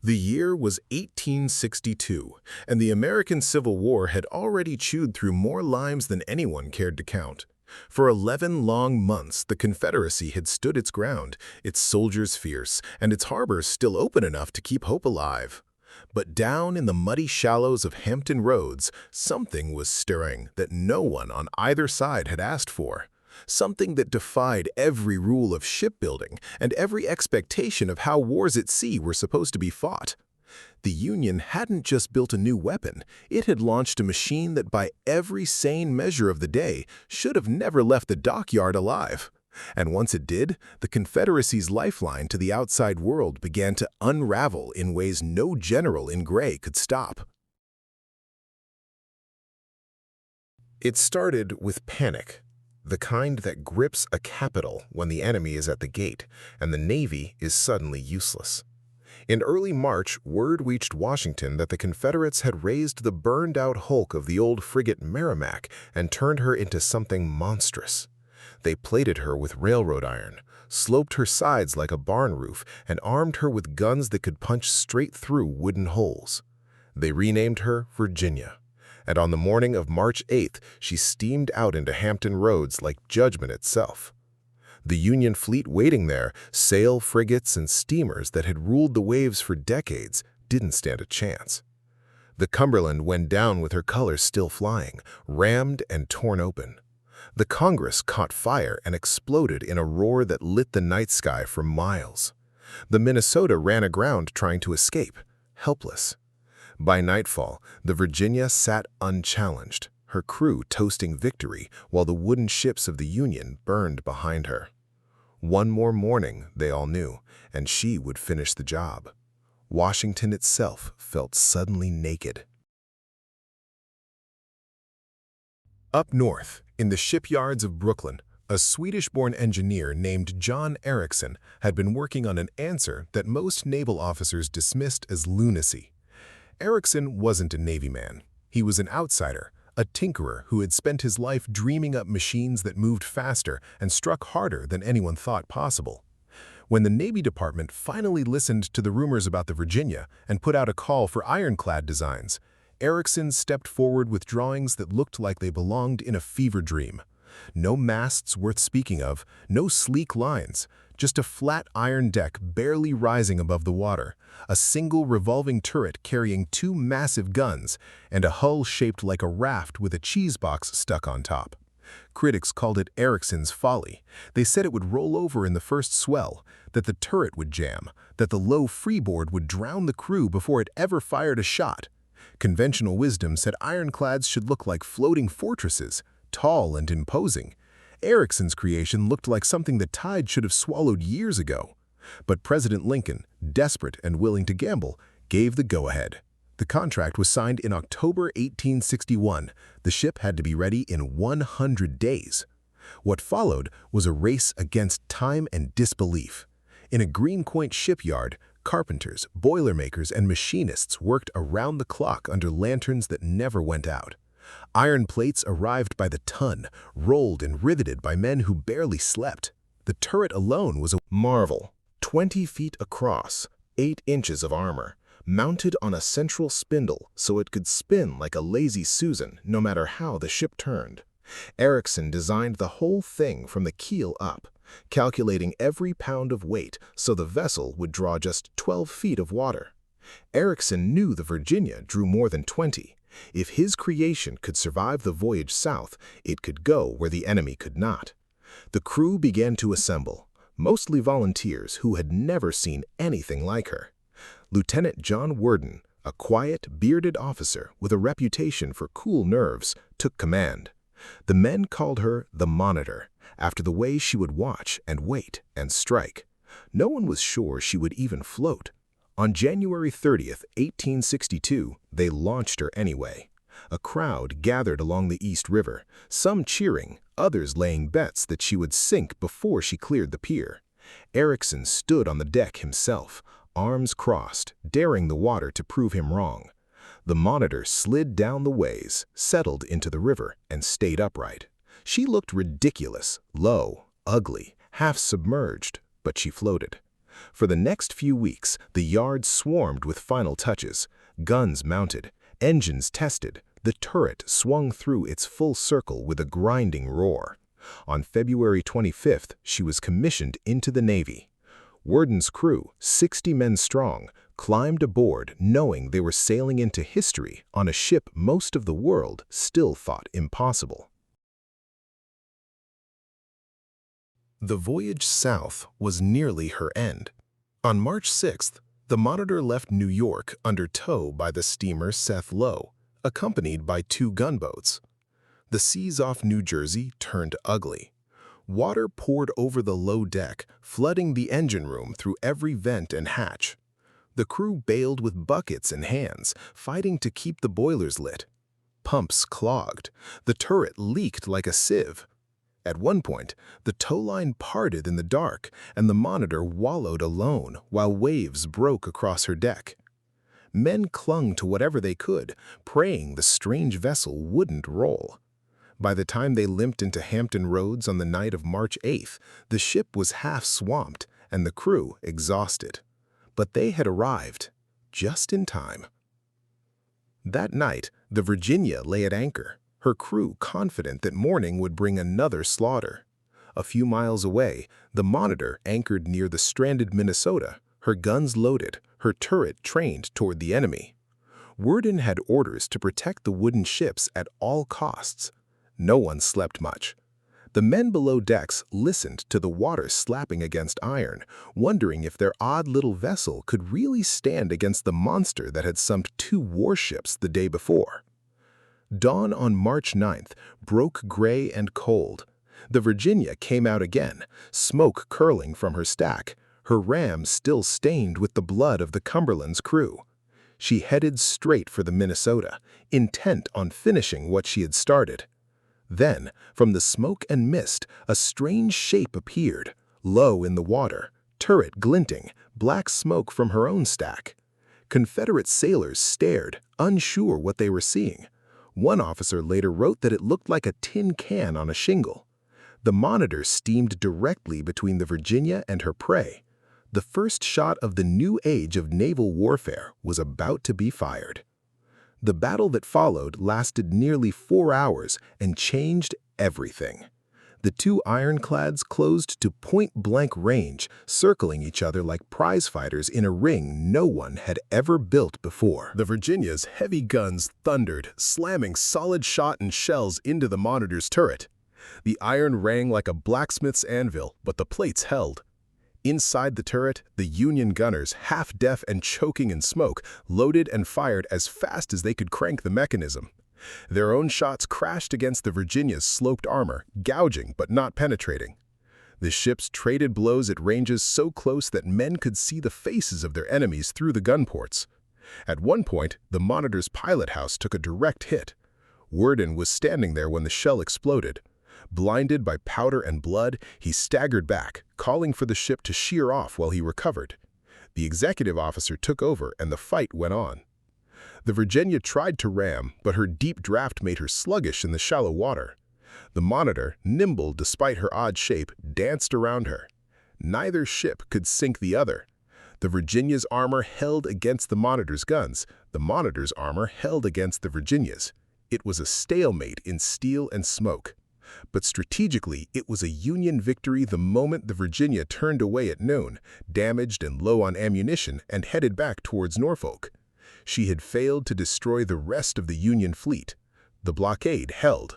The year was 1862, and the American Civil War had already chewed through more lives than anyone cared to count. For 11 long months, the Confederacy had stood its ground, its soldiers fierce, and its harbors still open enough to keep hope alive. But down in the muddy shallows of Hampton Roads, something was stirring that no one on either side had asked for. Something that defied every rule of shipbuilding and every expectation of how wars at sea were supposed to be fought. The Union hadn't just built a new weapon, it had launched a machine that by every sane measure of the day should have never left the dockyard alive. And once it did, the Confederacy's lifeline to the outside world began to unravel in ways no general in gray could stop. It started with panic. The kind that grips a capital when the enemy is at the gate and the Navy is suddenly useless. In early March, word reached Washington that the Confederates had raised the burned-out hulk of the old frigate Merrimac and turned her into something monstrous. They plated her with railroad iron, sloped her sides like a barn roof, and armed her with guns that could punch straight through wooden holes. They renamed her Virginia. And on the morning of March 8th, she steamed out into Hampton Roads like judgment itself. The Union fleet waiting there, sail frigates and steamers that had ruled the waves for decades, didn't stand a chance. The Cumberland went down with her colors still flying, rammed and torn open. The Congress caught fire and exploded in a roar that lit the night sky for miles. The Minnesota ran aground trying to escape, helpless. By nightfall, the Virginia sat unchallenged, her crew toasting victory while the wooden ships of the Union burned behind her. One more morning, they all knew, and she would finish the job. Washington itself felt suddenly naked. Up north, in the shipyards of Brooklyn, a Swedish-born engineer named John Ericsson had been working on an answer that most naval officers dismissed as lunacy. Ericsson wasn't a Navy man. He was an outsider, a tinkerer who had spent his life dreaming up machines that moved faster and struck harder than anyone thought possible. When the Navy Department finally listened to the rumors about the Virginia and put out a call for ironclad designs, Ericsson stepped forward with drawings that looked like they belonged in a fever dream. No masts worth speaking of, no sleek lines, just a flat iron deck barely rising above the water, a single revolving turret carrying two massive guns, and a hull shaped like a raft with a cheese box stuck on top. Critics called it Ericsson's Folly. They said it would roll over in the first swell, that the turret would jam, that the low freeboard would drown the crew before it ever fired a shot. Conventional wisdom said ironclads should look like floating fortresses, tall and imposing. Ericsson's creation looked like something the tide should have swallowed years ago. But President Lincoln, desperate and willing to gamble, gave the go-ahead. The contract was signed in October 1861. The ship had to be ready in 100 days. What followed was a race against time and disbelief. In a Greenpoint shipyard, carpenters, boilermakers, and machinists worked around the clock under lanterns that never went out. Iron plates arrived by the ton, rolled and riveted by men who barely slept. The turret alone was a marvel, 20 feet across, 8 inches of armor, mounted on a central spindle so it could spin like a lazy Susan no matter how the ship turned. Ericsson designed the whole thing from the keel up, calculating every pound of weight so the vessel would draw just 12 feet of water. Ericsson knew the Virginia drew more than 20. If his creation could survive the voyage south, it could go where the enemy could not. The crew began to assemble, mostly volunteers who had never seen anything like her. Lieutenant John Worden, a quiet, bearded officer with a reputation for cool nerves, took command. The men called her the Monitor, after the way she would watch and wait and strike. No one was sure she would even float. On January 30th, 1862, they launched her anyway. A crowd gathered along the East River, some cheering, others laying bets that she would sink before she cleared the pier. Ericsson stood on the deck himself, arms crossed, daring the water to prove him wrong. The Monitor slid down the ways, settled into the river, and stayed upright. She looked ridiculous, low, ugly, half submerged, but she floated. For the next few weeks, the yard swarmed with final touches. Guns mounted, engines tested, the turret swung through its full circle with a grinding roar. On February 25th, she was commissioned into the Navy. Worden's crew, 60 men strong, climbed aboard knowing they were sailing into history on a ship most of the world still thought impossible. The voyage south was nearly her end. On March 6th, the Monitor left New York under tow by the steamer Seth Low, accompanied by 2 gunboats. The seas off New Jersey turned ugly. Water poured over the low deck, flooding the engine room through every vent and hatch. The crew bailed with buckets and hands, fighting to keep the boilers lit. Pumps clogged. The turret leaked like a sieve. At one point, the towline parted in the dark, and the Monitor wallowed alone while waves broke across her deck. Men clung to whatever they could, praying the strange vessel wouldn't roll. By the time they limped into Hampton Roads on the night of March 8th, the ship was half swamped and the crew exhausted. But they had arrived, just in time. That night, the Virginia lay at anchor, her crew confident that morning would bring another slaughter. A few miles away, the Monitor anchored near the stranded Minnesota, her guns loaded, her turret trained toward the enemy. Worden had orders to protect the wooden ships at all costs. No one slept much. The men below decks listened to the water slapping against iron, wondering if their odd little vessel could really stand against the monster that had sunk 2 warships the day before. Dawn on March 9th broke gray and cold. The Virginia came out again, smoke curling from her stack, her ram still stained with the blood of the Cumberland's crew. She headed straight for the Minnesota, intent on finishing what she had started. Then, from the smoke and mist, a strange shape appeared, low in the water, turret glinting, black smoke from her own stack. Confederate sailors stared, unsure what they were seeing. One officer later wrote that it looked like a tin can on a shingle. The Monitor steamed directly between the Virginia and her prey. The first shot of the new age of naval warfare was about to be fired. The battle that followed lasted nearly 4 hours and changed everything. The 2 ironclads closed to point-blank range, circling each other like prize-fighters in a ring no one had ever built before. The Virginia's heavy guns thundered, slamming solid shot and shells into the Monitor's turret. The iron rang like a blacksmith's anvil, but the plates held. Inside the turret, the Union gunners, half-deaf and choking in smoke, loaded and fired as fast as they could crank the mechanism. Their own shots crashed against the Virginia's sloped armor, gouging but not penetrating. The ships traded blows at ranges so close that men could see the faces of their enemies through the gun ports. At one point, the Monitor's pilot house took a direct hit. Worden was standing there when the shell exploded. Blinded by powder and blood, he staggered back, calling for the ship to sheer off while he recovered. The executive officer took over and the fight went on. The Virginia tried to ram, but her deep draft made her sluggish in the shallow water. The Monitor, nimble despite her odd shape, danced around her. Neither ship could sink the other. The Virginia's armor held against the Monitor's guns. The Monitor's armor held against the Virginia's. It was a stalemate in steel and smoke. But strategically, it was a Union victory the moment the Virginia turned away at noon, damaged and low on ammunition, and headed back towards Norfolk. She had failed to destroy the rest of the Union fleet. The blockade held.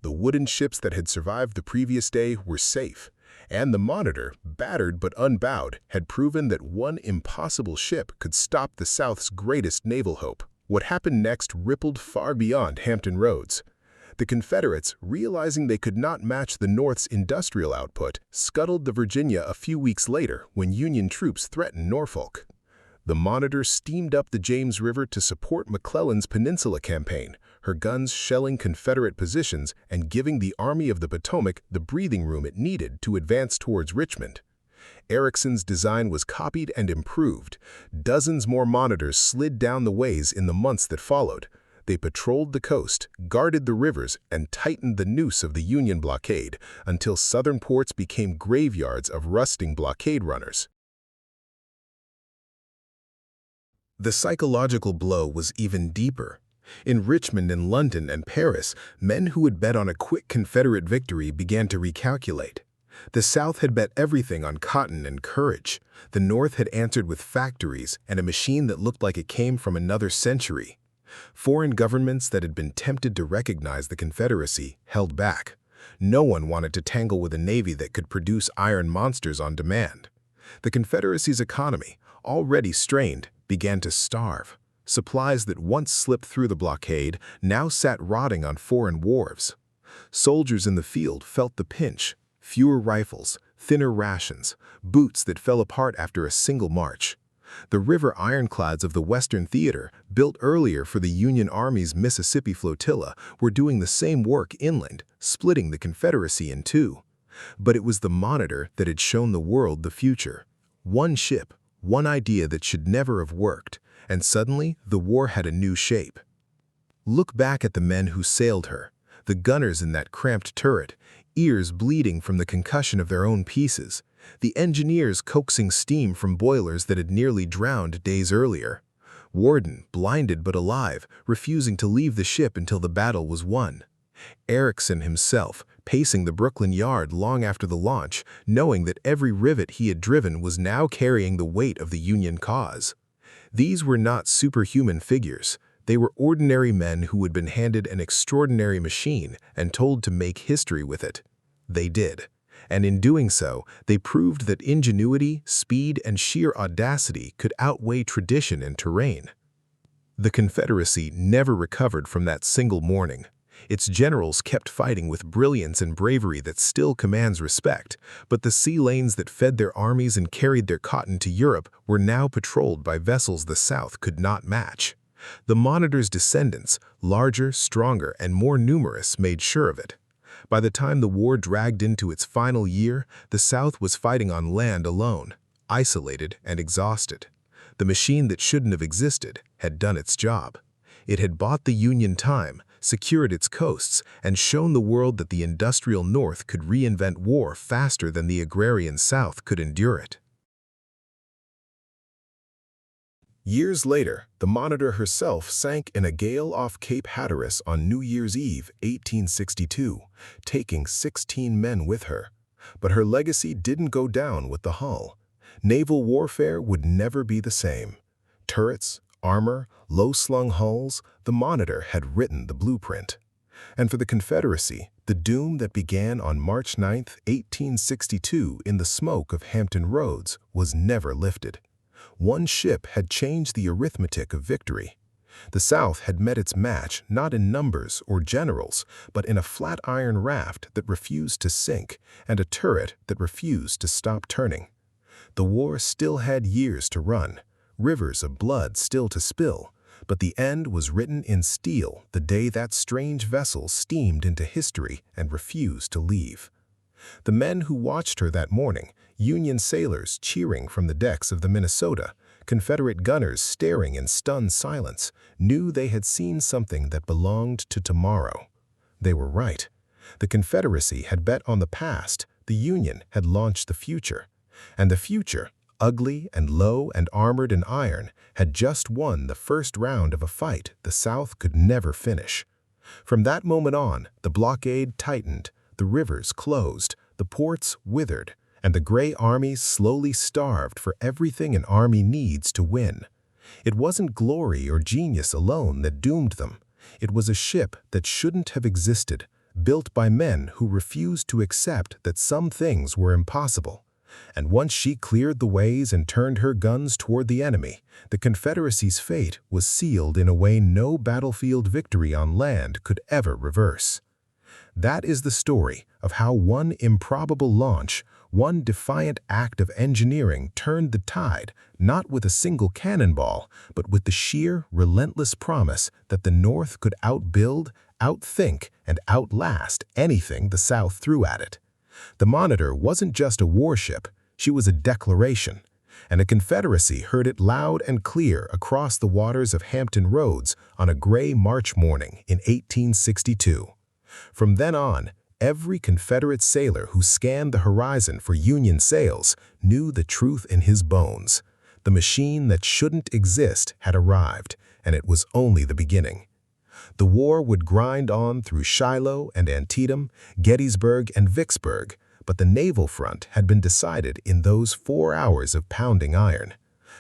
The wooden ships that had survived the previous day were safe, and the Monitor, battered but unbowed, had proven that one impossible ship could stop the South's greatest naval hope. What happened next rippled far beyond Hampton Roads. The Confederates, realizing they could not match the North's industrial output, scuttled the Virginia a few weeks later when Union troops threatened Norfolk. The Monitor steamed up the James River to support McClellan's Peninsula campaign, her guns shelling Confederate positions and giving the Army of the Potomac the breathing room it needed to advance towards Richmond. Ericsson's design was copied and improved. Dozens more Monitors slid down the ways in the months that followed. They patrolled the coast, guarded the rivers, and tightened the noose of the Union blockade until southern ports became graveyards of rusting blockade runners. The psychological blow was even deeper. In Richmond and London and Paris, men who had bet on a quick Confederate victory began to recalculate. The South had bet everything on cotton and courage. The North had answered with factories and a machine that looked like it came from another century. Foreign governments that had been tempted to recognize the Confederacy held back. No one wanted to tangle with a navy that could produce iron monsters on demand. The Confederacy's economy, already strained, began to starve. Supplies that once slipped through the blockade now sat rotting on foreign wharves. Soldiers in the field felt the pinch. Fewer rifles, thinner rations, boots that fell apart after a single march. The river ironclads of the Western Theater, built earlier for the Union Army's Mississippi flotilla, were doing the same work inland, splitting the Confederacy in two. But it was the Monitor that had shown the world the future. One ship, one idea that should never have worked, and suddenly the war had a new shape. Look back at the men who sailed her, the gunners in that cramped turret, ears bleeding from the concussion of their own pieces, the engineers coaxing steam from boilers that had nearly drowned days earlier. Warden, blinded but alive, refusing to leave the ship until the battle was won. Ericsson himself, pacing the Brooklyn yard long after the launch, knowing that every rivet he had driven was now carrying the weight of the Union cause. These were not superhuman figures. They were ordinary men who had been handed an extraordinary machine and told to make history with it. They did. And in doing so, they proved that ingenuity, speed, and sheer audacity could outweigh tradition and terrain. The Confederacy never recovered from that single morning. Its generals kept fighting with brilliance and bravery that still commands respect, but the sea lanes that fed their armies and carried their cotton to Europe were now patrolled by vessels the South could not match. The Monitor's descendants, larger, stronger, and more numerous, made sure of it. By the time the war dragged into its final year, the South was fighting on land alone, isolated and exhausted. The machine that shouldn't have existed had done its job. It had bought the Union time, secured its coasts, and shown the world that the industrial North could reinvent war faster than the agrarian South could endure it. Years later, the Monitor herself sank in a gale off Cape Hatteras on New Year's Eve, 1862, taking 16 men with her. But her legacy didn't go down with the hull. Naval warfare would never be the same. Turrets, armor, low-slung hulls, the Monitor had written the blueprint. And for the Confederacy, the doom that began on March 9, 1862 in the smoke of Hampton Roads was never lifted. One ship had changed the arithmetic of victory. The South had met its match not in numbers or generals, but in a flat iron raft that refused to sink and a turret that refused to stop turning. The war still had years to run, rivers of blood still to spill, but the end was written in steel the day that strange vessel steamed into history and refused to leave. The men who watched her that morning, Union sailors cheering from the decks of the Minnesota, Confederate gunners staring in stunned silence, knew they had seen something that belonged to tomorrow. They were right. The Confederacy had bet on the past, the Union had launched the future. And the future, ugly and low and armored in iron, had just won the first round of a fight the South could never finish. From that moment on, the blockade tightened, the rivers closed, the ports withered, and the gray armies slowly starved for everything an army needs to win. It wasn't glory or genius alone that doomed them. It was a ship that shouldn't have existed, built by men who refused to accept that some things were impossible. And once she cleared the ways and turned her guns toward the enemy, the Confederacy's fate was sealed in a way no battlefield victory on land could ever reverse. That is the story of how one improbable launch, one defiant act of engineering turned the tide, not with a single cannonball, but with the sheer, relentless promise that the North could outbuild, outthink, and outlast anything the South threw at it. The Monitor wasn't just a warship, she was a declaration, and the Confederacy heard it loud and clear across the waters of Hampton Roads on a gray March morning in 1862. From then on, every Confederate sailor who scanned the horizon for Union sails knew the truth in his bones. The machine that shouldn't exist had arrived, and it was only the beginning. The war would grind on through Shiloh and Antietam, Gettysburg and Vicksburg, but the naval front had been decided in those 4 hours of pounding iron.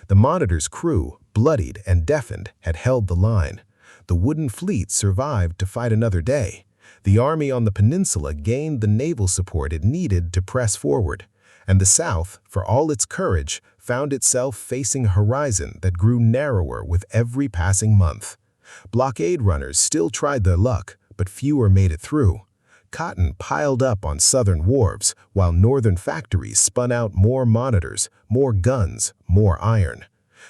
The Monitor's crew, bloodied and deafened, had held the line. The wooden fleet survived to fight another day. The army on the peninsula gained the naval support it needed to press forward, and the South, for all its courage, found itself facing a horizon that grew narrower with every passing month. Blockade runners still tried their luck, but fewer made it through. Cotton piled up on southern wharves, while northern factories spun out more monitors, more guns, more iron.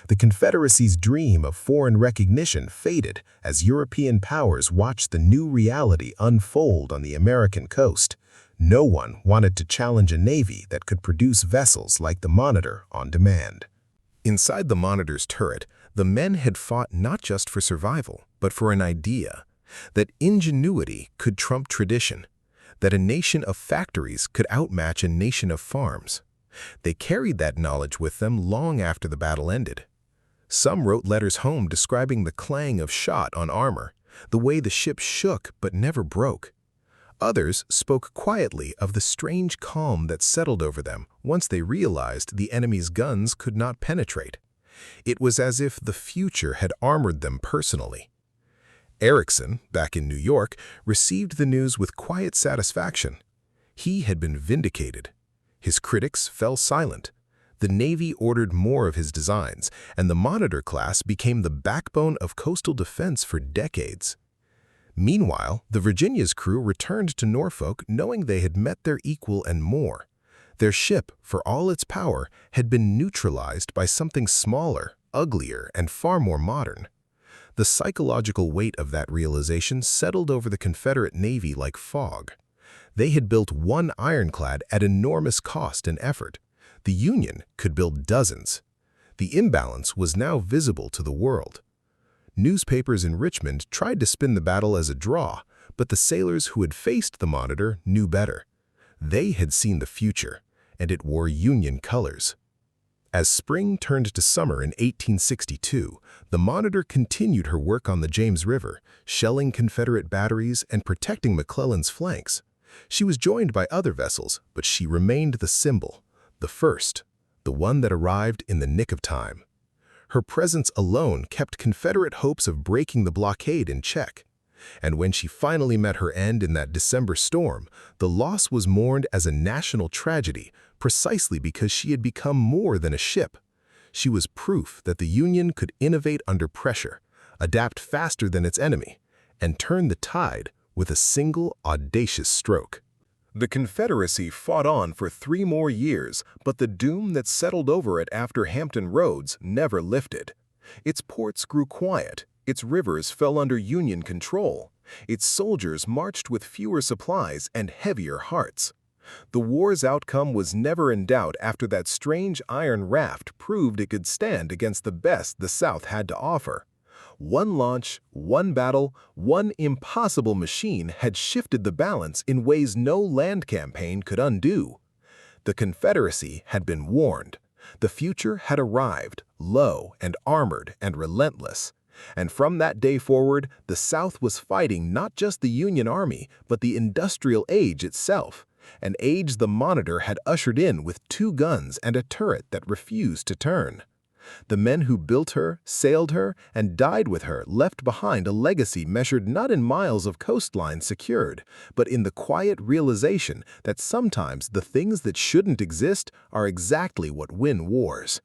The Confederacy's dream of foreign recognition faded as European powers watched the new reality unfold on the American coast. No one wanted to challenge a navy that could produce vessels like the Monitor on demand. Inside the Monitor's turret, the men had fought not just for survival, but for an idea that ingenuity could trump tradition, that a nation of factories could outmatch a nation of farms. They carried that knowledge with them long after the battle ended. Some wrote letters home describing the clang of shot on armor, the way the ship shook but never broke. Others spoke quietly of the strange calm that settled over them once they realized the enemy's guns could not penetrate. It was as if the future had armored them personally. Ericsson, back in New York, received the news with quiet satisfaction. He had been vindicated. His critics fell silent. The Navy ordered more of his designs, and the Monitor class became the backbone of coastal defense for decades. Meanwhile, the Virginia's crew returned to Norfolk knowing they had met their equal and more. Their ship, for all its power, had been neutralized by something smaller, uglier, and far more modern. The psychological weight of that realization settled over the Confederate Navy like fog. They had built one ironclad at enormous cost and effort. The Union could build dozens. The imbalance was now visible to the world. Newspapers in Richmond tried to spin the battle as a draw, but the sailors who had faced the Monitor knew better. They had seen the future, and it wore Union colors. As spring turned to summer in 1862, the Monitor continued her work on the James River, shelling Confederate batteries and protecting McClellan's flanks. She was joined by other vessels, but she remained the symbol, the first, the one that arrived in the nick of time. Her presence alone kept Confederate hopes of breaking the blockade in check. And when she finally met her end in that December storm, the loss was mourned as a national tragedy precisely because she had become more than a ship. She was proof that the Union could innovate under pressure, adapt faster than its enemy, and turn the tide with a single audacious stroke. The Confederacy fought on for 3 more years, but the doom that settled over it after Hampton Roads never lifted. Its ports grew quiet, its rivers fell under Union control, its soldiers marched with fewer supplies and heavier hearts. The war's outcome was never in doubt after that strange iron raft proved it could stand against the best the South had to offer. One launch, one battle, one impossible machine had shifted the balance in ways no land campaign could undo. The Confederacy had been warned. The future had arrived, low and armored and relentless. And from that day forward, the South was fighting not just the Union Army, but the industrial age itself, an age the Monitor had ushered in with 2 guns and a turret that refused to turn. The men who built her, sailed her, and died with her left behind a legacy measured not in miles of coastline secured, but in the quiet realization that sometimes the things that shouldn't exist are exactly what win wars.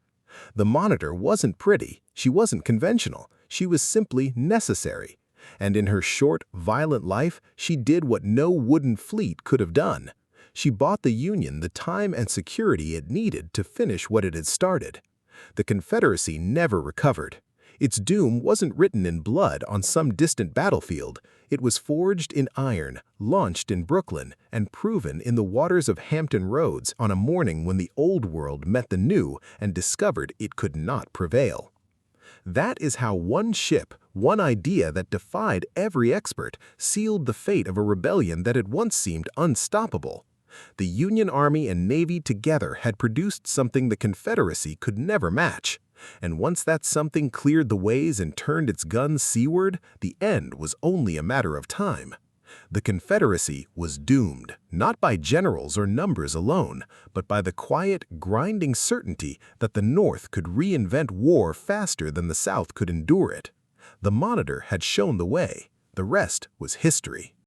The Monitor wasn't pretty, she wasn't conventional, she was simply necessary. And in her short, violent life, she did what no wooden fleet could have done. She bought the Union the time and security it needed to finish what it had started. The Confederacy never recovered. Its doom wasn't written in blood on some distant battlefield. It was forged in iron, launched in Brooklyn, and proven in the waters of Hampton Roads on a morning when the old world met the new and discovered it could not prevail. That is how one ship, one idea that defied every expert, sealed the fate of a rebellion that had once seemed unstoppable. The Union Army and Navy together had produced something the Confederacy could never match. And once that something cleared the ways and turned its guns seaward, the end was only a matter of time. The Confederacy was doomed, not by generals or numbers alone, but by the quiet, grinding certainty that the North could reinvent war faster than the South could endure it. The Monitor had shown the way. The rest was history.